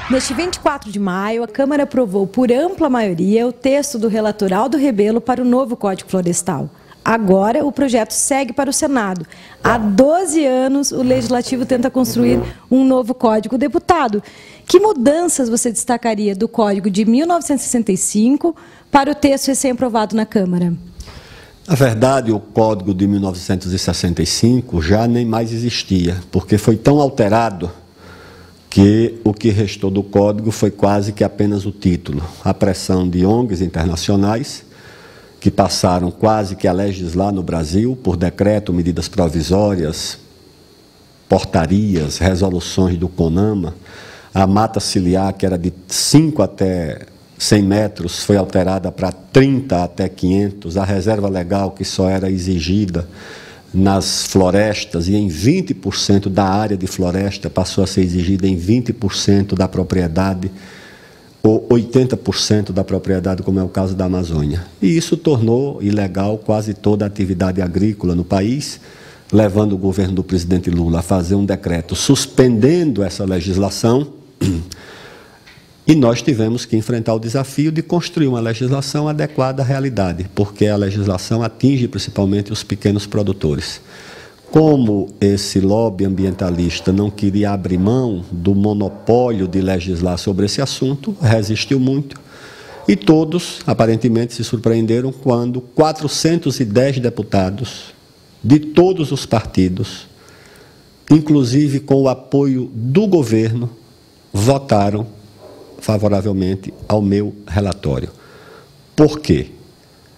Neste 24 de maio, a Câmara aprovou por ampla maioria o texto do relator Aldo Rebelo para o novo Código Florestal. Agora, o projeto segue para o Senado. Há 12 anos, o Legislativo tenta construir um novo código. Deputado, que mudanças você destacaria do Código de 1965 para o texto recém-aprovado na Câmara? Na verdade, o Código de 1965 já nem mais existia, porque foi tão alterado que o que restou do Código foi quase que apenas o título. A pressão de ONGs internacionais, que passaram quase que a legislar no Brasil, por decreto, medidas provisórias, portarias, resoluções do CONAMA. A mata ciliar, que era de 5 até 100 metros, foi alterada para 30 até 500. A reserva legal, que só era exigida nas florestas e em 20% da área de floresta, passou a ser exigida em 20% da propriedade, ou 80% da propriedade, como é o caso da Amazônia. E isso tornou ilegal quase toda a atividade agrícola no país, levando o governo do presidente Lula a fazer um decreto suspendendo essa legislação. E nós tivemos que enfrentar o desafio de construir uma legislação adequada à realidade, porque a legislação atinge principalmente os pequenos produtores. Como esse lobby ambientalista não queria abrir mão do monopólio de legislar sobre esse assunto, resistiu muito. E todos, aparentemente, se surpreenderam quando 410 deputados de todos os partidos, inclusive com o apoio do governo, votaram favoravelmente ao meu relatório. Por quê?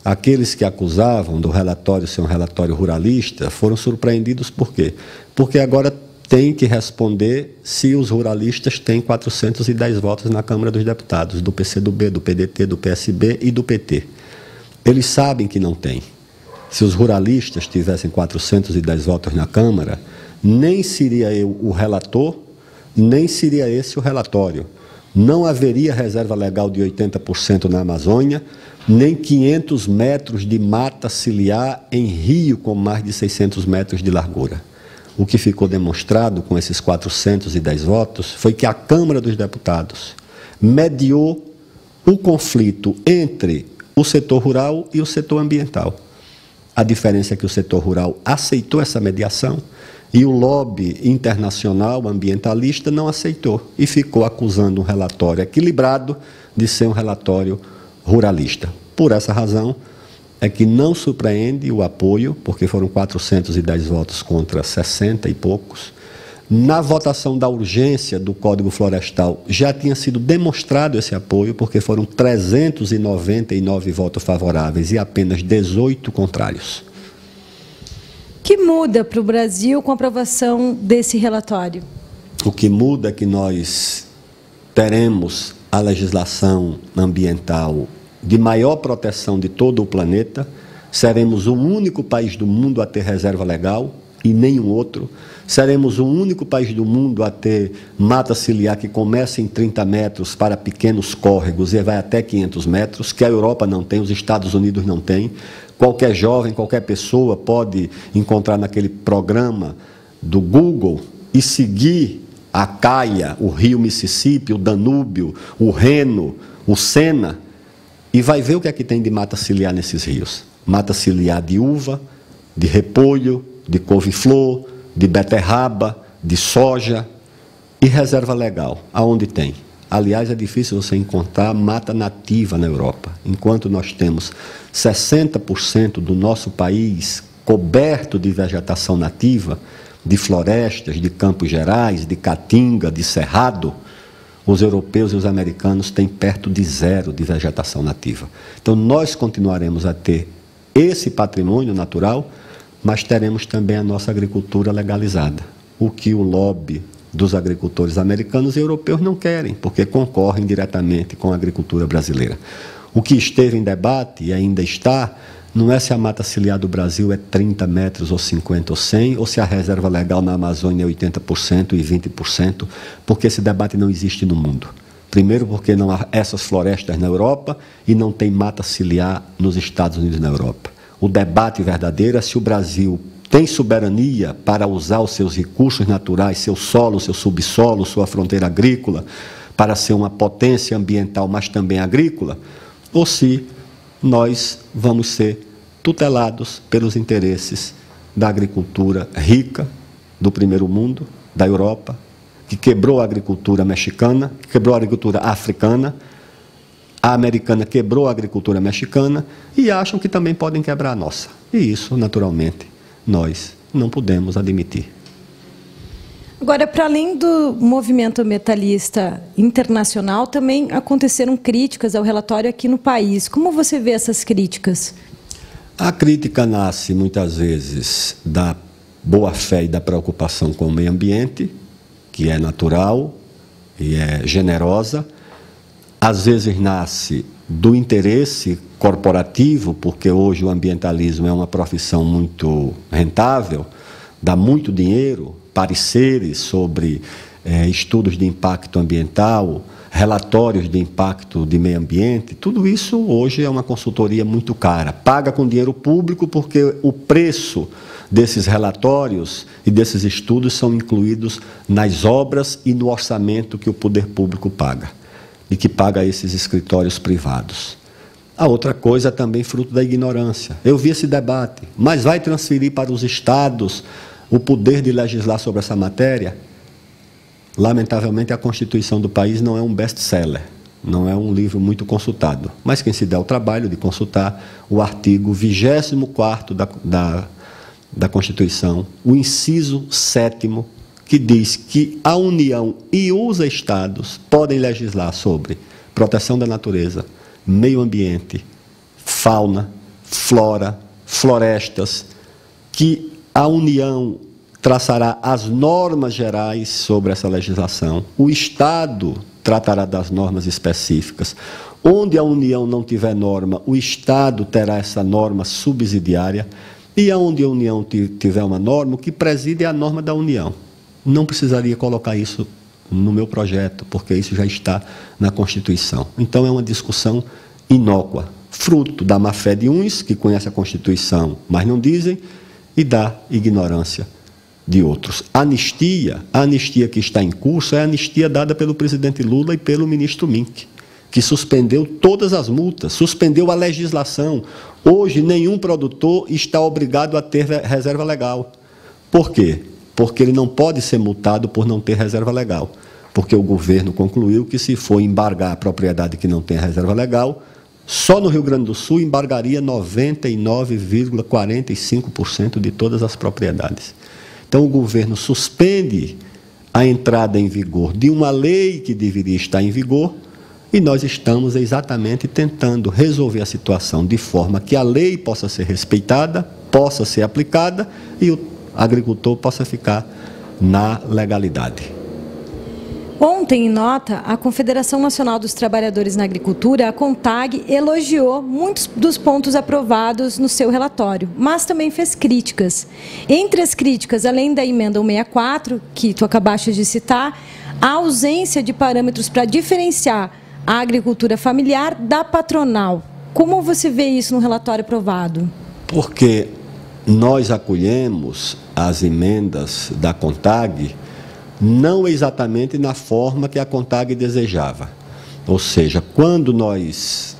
Aqueles que acusavam do relatório ser um relatório ruralista foram surpreendidos por quê? Porque agora tem que responder se os ruralistas têm 410 votos na Câmara dos Deputados, do PCdoB, do PDT, do PSB e do PT. Eles sabem que não tem. Se os ruralistas tivessem 410 votos na Câmara, nem seria eu o relator, nem seria esse o relatório. Não haveria reserva legal de 80% na Amazônia, nem 500 metros de mata ciliar em rio com mais de 600 metros de largura. O que ficou demonstrado com esses 410 votos foi que a Câmara dos Deputados mediou o conflito entre o setor rural e o setor ambiental. A diferença é que o setor rural aceitou essa mediação e o lobby internacional ambientalista não aceitou e ficou acusando um relatório equilibrado de ser um relatório ruralista. Por essa razão é que não surpreende o apoio, porque foram 410 votos contra 60 e poucos. Na votação da urgência do Código Florestal já tinha sido demonstrado esse apoio, porque foram 399 votos favoráveis e apenas 18 contrários. O que muda para o Brasil com a aprovação desse relatório? O que muda é que nós teremos a legislação ambiental de maior proteção de todo o planeta, seremos o único país do mundo a ter reserva legal e nenhum outro, seremos o único país do mundo a ter mata ciliar que começa em 30 metros para pequenos córregos e vai até 500 metros, que a Europa não tem, os Estados Unidos não têm. Qualquer jovem, qualquer pessoa pode encontrar naquele programa do Google e seguir a Caia, o rio Mississippi, o Danúbio, o Reno, o Sena, e vai ver o que é que tem de mata ciliar nesses rios. Mata ciliar de uva, de repolho, de couve-flor, de beterraba, de soja e reserva legal. Aonde tem? Aliás, é difícil você encontrar mata nativa na Europa. Enquanto nós temos 60% do nosso país coberto de vegetação nativa, de florestas, de campos gerais, de caatinga, de cerrado, os europeus e os americanos têm perto de zero de vegetação nativa. Então, nós continuaremos a ter esse patrimônio natural, mas teremos também a nossa agricultura legalizada, o que o lobby dos agricultores americanos e europeus não querem, porque concorrem diretamente com a agricultura brasileira. O que esteve em debate e ainda está, não é se a mata ciliar do Brasil é 30 metros ou 50 ou 100, ou se a reserva legal na Amazônia é 80% e 20%, porque esse debate não existe no mundo. Primeiro porque não há essas florestas na Europa e não tem mata ciliar nos Estados Unidos e na Europa. O debate verdadeiro é se o Brasil tem soberania para usar os seus recursos naturais, seu solo, seu subsolo, sua fronteira agrícola, para ser uma potência ambiental, mas também agrícola, ou se nós vamos ser tutelados pelos interesses da agricultura rica do primeiro mundo, da Europa, que quebrou a agricultura mexicana, que quebrou a agricultura africana, a americana quebrou a agricultura mexicana e acham que também podem quebrar a nossa. E isso, naturalmente, nós não podemos admitir. Agora, para além do movimento ambientalista internacional, também aconteceram críticas ao relatório aqui no país. Como você vê essas críticas? A crítica nasce, muitas vezes, da boa-fé e da preocupação com o meio ambiente, que é natural e é generosa. Às vezes nasce do interesse corporativo, porque hoje o ambientalismo é uma profissão muito rentável, dá muito dinheiro, pareceres sobre estudos de impacto ambiental, relatórios de impacto de meio ambiente, tudo isso hoje é uma consultoria muito cara. Paga com dinheiro público porque o preço desses relatórios e desses estudos são incluídos nas obras e no orçamento que o poder público paga e que paga esses escritórios privados. A outra coisa também fruto da ignorância. Eu vi esse debate, mas vai transferir para os estados o poder de legislar sobre essa matéria? Lamentavelmente, a Constituição do país não é um best-seller, não é um livro muito consultado. Mas quem se der o trabalho de consultar o artigo 24º da Constituição, o inciso 7º, que diz que a União e os estados podem legislar sobre proteção da natureza, meio ambiente, fauna, flora, florestas, que a União traçará as normas gerais sobre essa legislação, o Estado tratará das normas específicas. Onde a União não tiver norma, o Estado terá essa norma subsidiária, e onde a União tiver uma norma, o que preside é a norma da União. Não precisaria colocar isso no meu projeto, porque isso já está na Constituição. Então é uma discussão inócua, fruto da má-fé de uns, que conhecem a Constituição, mas não dizem, e da ignorância de outros. A anistia que está em curso é a anistia dada pelo presidente Lula e pelo ministro Mink, que suspendeu todas as multas, suspendeu a legislação. Hoje, nenhum produtor está obrigado a ter reserva legal. Por quê? Porque ele não pode ser multado por não ter reserva legal. Porque o governo concluiu que, se for embargar a propriedade que não tem reserva legal, só no Rio Grande do Sul embargaria 99,45% de todas as propriedades. Então, o governo suspende a entrada em vigor de uma lei que deveria estar em vigor, e nós estamos exatamente tentando resolver a situação de forma que a lei possa ser respeitada, possa ser aplicada e o agricultor possa ficar na legalidade. Ontem, em nota, a Confederação Nacional dos Trabalhadores na Agricultura, a CONTAG, elogiou muitos dos pontos aprovados no seu relatório, mas também fez críticas. Entre as críticas, além da emenda 164, que tu acabaste de citar, a ausência de parâmetros para diferenciar a agricultura familiar da patronal. Como você vê isso no relatório aprovado? Porque nós acolhemos as emendas da CONTAG não exatamente na forma que a CONTAG desejava. Ou seja, quando nós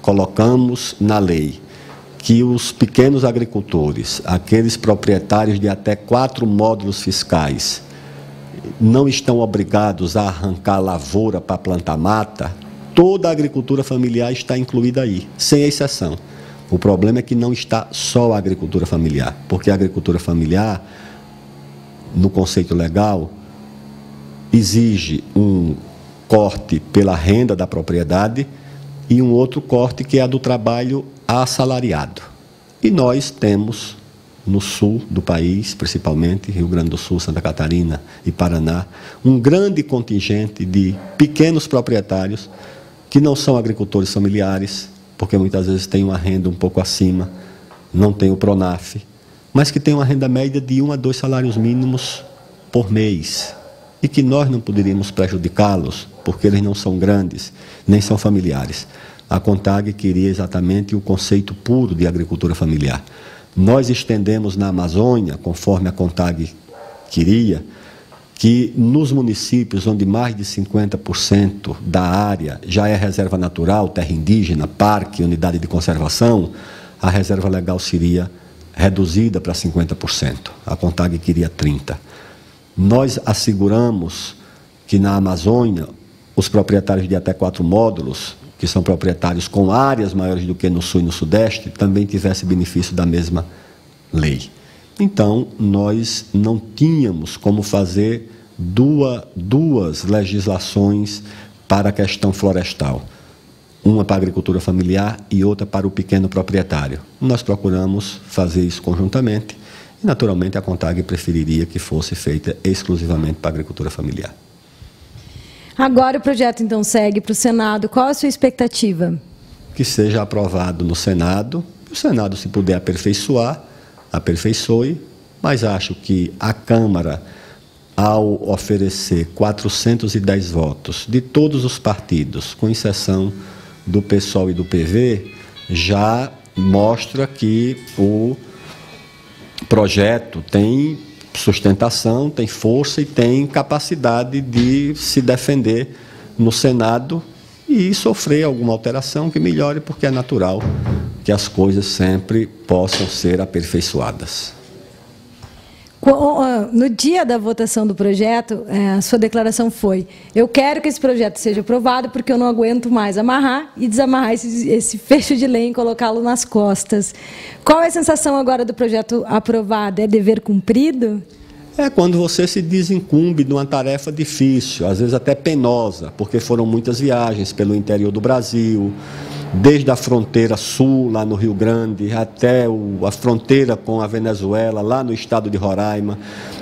colocamos na lei que os pequenos agricultores, aqueles proprietários de até 4 módulos fiscais, não estão obrigados a arrancar lavoura para plantar mata, toda a agricultura familiar está incluída aí, sem exceção. O problema é que não está só a agricultura familiar, porque a agricultura familiar, no conceito legal, exige um corte pela renda da propriedade e um outro corte que é a do trabalho assalariado. E nós temos, no sul do país, principalmente Rio Grande do Sul, Santa Catarina e Paraná, um grande contingente de pequenos proprietários que não são agricultores familiares, porque muitas vezes têm uma renda um pouco acima, não tem o PRONAF, mas que têm uma renda média de 1 a 2 salários mínimos por mês, e que nós não poderíamos prejudicá-los, porque eles não são grandes, nem são familiares. A CONTAG queria exatamente o conceito puro de agricultura familiar. Nós estendemos na Amazônia, conforme a CONTAG queria, que nos municípios onde mais de 50% da área já é reserva natural, terra indígena, parque, unidade de conservação, a reserva legal seria reduzida para 50%. A CONTAG queria 30%. Nós asseguramos que na Amazônia, os proprietários de até 4 módulos, que são proprietários com áreas maiores do que no Sul e no Sudeste, também tivessem benefício da mesma lei. Então, nós não tínhamos como fazer duas legislações para a questão florestal. Uma para a agricultura familiar e outra para o pequeno proprietário. Nós procuramos fazer isso conjuntamente e, naturalmente, a CONTAG preferiria que fosse feita exclusivamente para a agricultura familiar. Agora o projeto, então, segue para o Senado. Qual a sua expectativa? Que seja aprovado no Senado. O Senado, se puder aperfeiçoar, aperfeiçoe, mas acho que a Câmara, ao oferecer 410 votos de todos os partidos, com exceção do PSOL e do PV, já mostra que o projeto tem sustentação, tem força e tem capacidade de se defender no Senado e sofrer alguma alteração que melhore, porque é natural que as coisas sempre possam ser aperfeiçoadas. No dia da votação do projeto, a sua declaração foi: eu quero que esse projeto seja aprovado porque eu não aguento mais amarrar e desamarrar esse fecho de lei e colocá-lo nas costas. Qual é a sensação agora do projeto aprovado? É dever cumprido? É quando você se desincumbe de uma tarefa difícil, às vezes até penosa, porque foram muitas viagens pelo interior do Brasil, desde a fronteira sul, lá no Rio Grande, até a fronteira com a Venezuela, lá no estado de Roraima.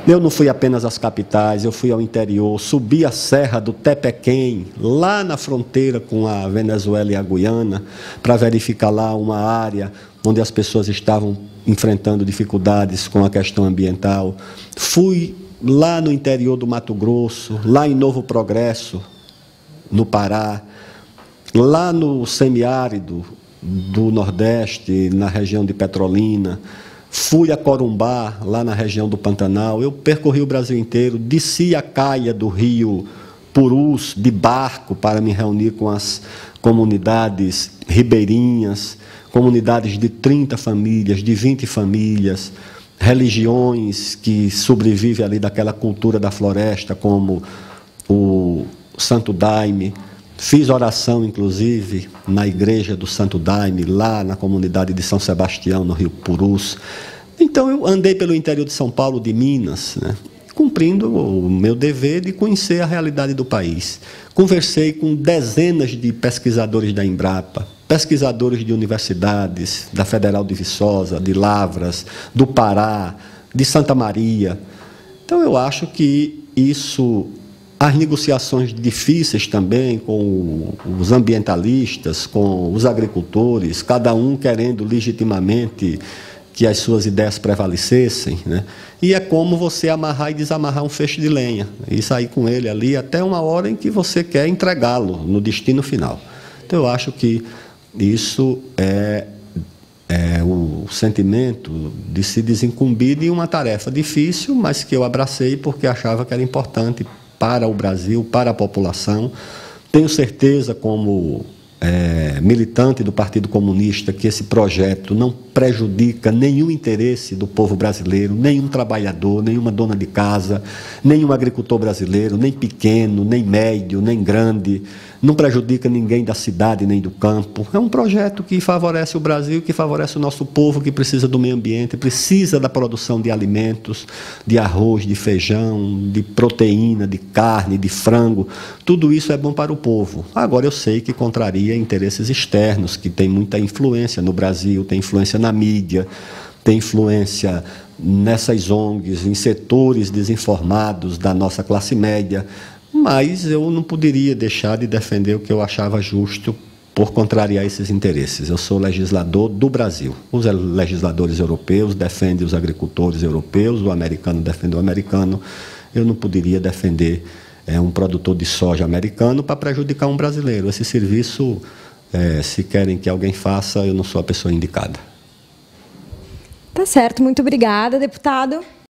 Eu não fui apenas às capitais, eu fui ao interior, subi a Serra do Tepequém, lá na fronteira com a Venezuela e a Guiana, para verificar lá uma área onde as pessoas estavam enfrentando dificuldades com a questão ambiental. Fui lá no interior do Mato Grosso, lá em Novo Progresso, no Pará, lá no semiárido do Nordeste, na região de Petrolina. Fui a Corumbá, lá na região do Pantanal. Eu percorri o Brasil inteiro, desci a caia do rio Purus de barco para me reunir com as comunidades ribeirinhas, comunidades de 30 famílias, de 20 famílias, religiões que sobrevivem ali daquela cultura da floresta, como o Santo Daime. Fiz oração, inclusive, na igreja do Santo Daime, lá na comunidade de São Sebastião, no Rio Purus. Então, eu andei pelo interior de São Paulo, de Minas, né, cumprindo o meu dever de conhecer a realidade do país. Conversei com dezenas de pesquisadores da Embrapa, pesquisadores de universidades, da Federal de Viçosa, de Lavras, do Pará, de Santa Maria. Então, eu acho que isso... As negociações difíceis também com os ambientalistas, com os agricultores, cada um querendo legitimamente que as suas ideias prevalecessem, né? E é como você amarrar e desamarrar um feixe de lenha e sair com ele ali até uma hora em que você quer entregá-lo no destino final. Então, eu acho que isso é o sentimento de se desincumbir de uma tarefa difícil, mas que eu abracei porque achava que era importante para o Brasil, para a população. Tenho certeza, como militante do Partido Comunista, que esse projeto não prejudica nenhum interesse do povo brasileiro, nenhum trabalhador, nenhuma dona de casa, nenhum agricultor brasileiro, nem pequeno, nem médio, nem grande, não prejudica ninguém da cidade nem do campo. É um projeto que favorece o Brasil, que favorece o nosso povo, que precisa do meio ambiente, precisa da produção de alimentos, de arroz, de feijão, de proteína, de carne, de frango. Tudo isso é bom para o povo. Agora, eu sei que contraria interesses externos, que tem muita influência no Brasil, tem influência na mídia, tem influência nessas ONGs, em setores desinformados da nossa classe média, mas eu não poderia deixar de defender o que eu achava justo por contrariar esses interesses. Eu sou legislador do Brasil. Os legisladores europeus defendem os agricultores europeus, o americano defende o americano. Eu não poderia defender um produtor de soja americano para prejudicar um brasileiro. Esse serviço, se querem que alguém faça, eu não sou a pessoa indicada. Tá certo, muito obrigada, deputado.